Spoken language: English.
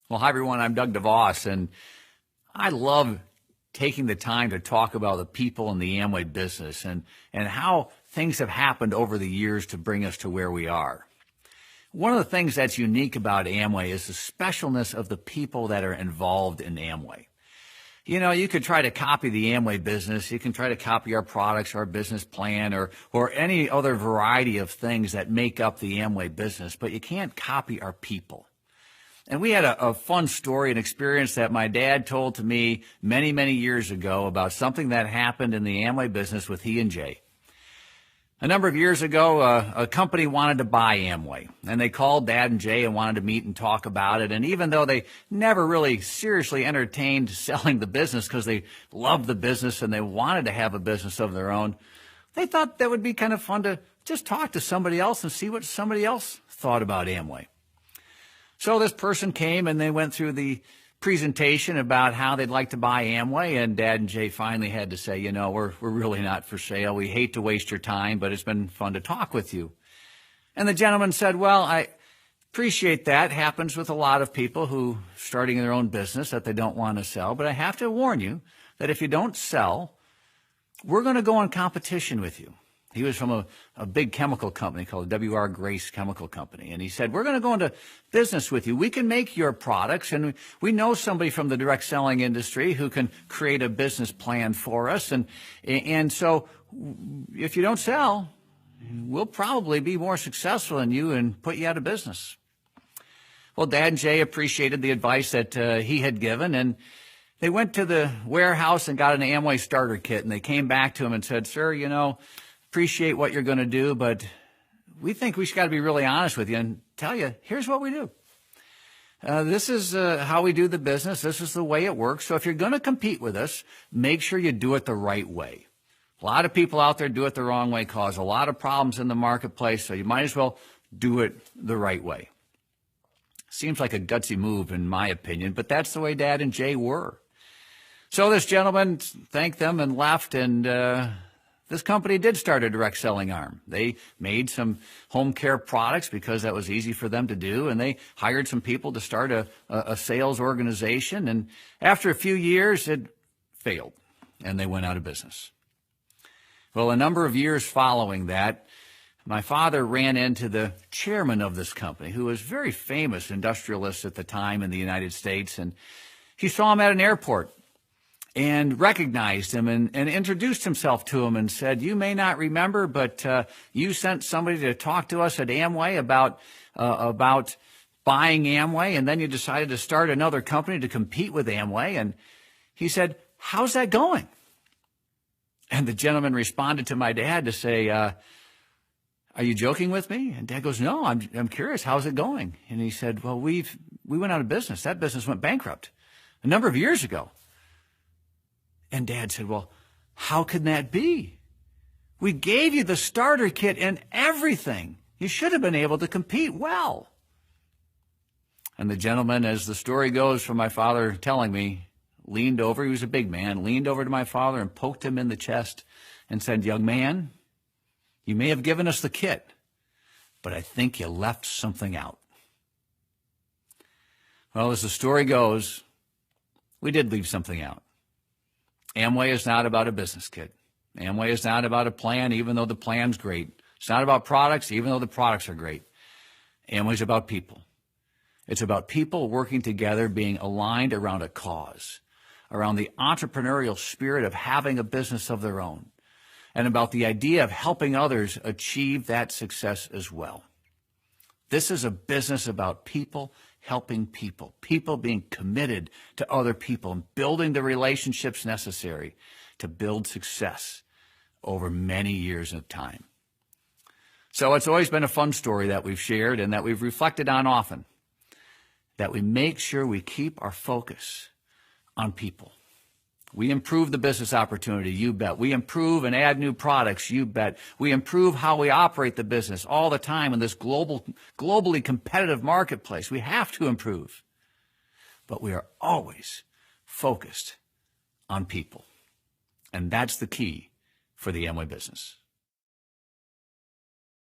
Well, hi, everyone. I'm Doug DeVos, and I love taking the time to talk about the people in the Amway business and how things have happened over the years to bring us to where we are. One of the things that's unique about Amway is the specialness of the people that are involved in Amway. You know, you could try to copy the Amway business. You can try to copy our products, our business plan, or any other variety of things that make up the Amway business, but you can't copy our people. And we had a fun story, an experience that my dad told to me many, many years ago about something that happened in the Amway business with he and Jay. A number of years ago, a company wanted to buy Amway, and they called Dad and Jay and wanted to meet and talk about it. And even though they never really seriously entertained selling the business because they loved the business and they wanted to have a business of their own, they thought that would be kind of fun to just talk to somebody else and see what somebody else thought about Amway. So this person came and they went through the presentation about how they'd like to buy Amway, and Dad and Jay finally had to say, you know, we're really not for sale. We hate to waste your time, but it's been fun to talk with you. And the gentleman said, well, I appreciate that. It happens with a lot of people who starting their own business that they don't want to sell, but I have to warn you that if you don't sell, we're going to go in competition with you. He was from a big chemical company called W.R. Grace Chemical Company. And he said, we're going to go into business with you. We can make your products, and we know somebody from the direct selling industry who can create a business plan for us. And so if you don't sell, we'll probably be more successful than you and put you out of business. Well, Dad and Jay appreciated the advice that he had given, and they went to the warehouse and got an Amway starter kit. And they came back to him and said, sir, you know, appreciate what you're going to do, but we think we got to be really honest with you and tell you, here's what we do. This is how we do the business. This is the way it works. So if you're going to compete with us, make sure you do it the right way. A lot of people out there do it the wrong way, cause a lot of problems in the marketplace, so you might as well do it the right way. Seems like a gutsy move in my opinion, but that's the way Dad and Jay were. So this gentleman thanked them and left, and this company did start a direct selling arm. They made some home care products because that was easy for them to do, and they hired some people to start a sales organization. And after a few years, it failed, and they went out of business. Well, a number of years following that, my father ran into the chairman of this company, who was a very famous industrialist at the time in the United States, and he saw him at an airport and recognized him and introduced himself to him and said, you may not remember, but you sent somebody to talk to us at Amway about buying Amway, and then you decided to start another company to compete with Amway. And he said, how's that going? And the gentleman responded to my dad to say, are you joking with me? And Dad goes, no, I'm curious. How's it going? And he said, well, we went out of business. That business went bankrupt a number of years ago. And Dad said, well, how can that be? We gave you the starter kit and everything. You should have been able to compete well. And the gentleman, as the story goes from my father telling me, leaned over, he was a big man, leaned over to my father and poked him in the chest and said, young man, you may have given us the kit, but I think you left something out. Well, as the story goes, we did leave something out. Amway is not about a business kit. Amway is not about a plan, even though the plan's great. It's not about products, even though the products are great. Amway is about people. It's about people working together, being aligned around a cause, around the entrepreneurial spirit of having a business of their own, and about the idea of helping others achieve that success as well. This is a business about people helping people, people being committed to other people and building the relationships necessary to build success over many years of time. So it's always been a fun story that we've shared and that we've reflected on often, that we make sure we keep our focus on people. We improve the business opportunity, you bet. We improve and add new products, you bet. We improve how we operate the business all the time in this globally competitive marketplace. We have to improve. But we are always focused on people. And that's the key for the Amway business.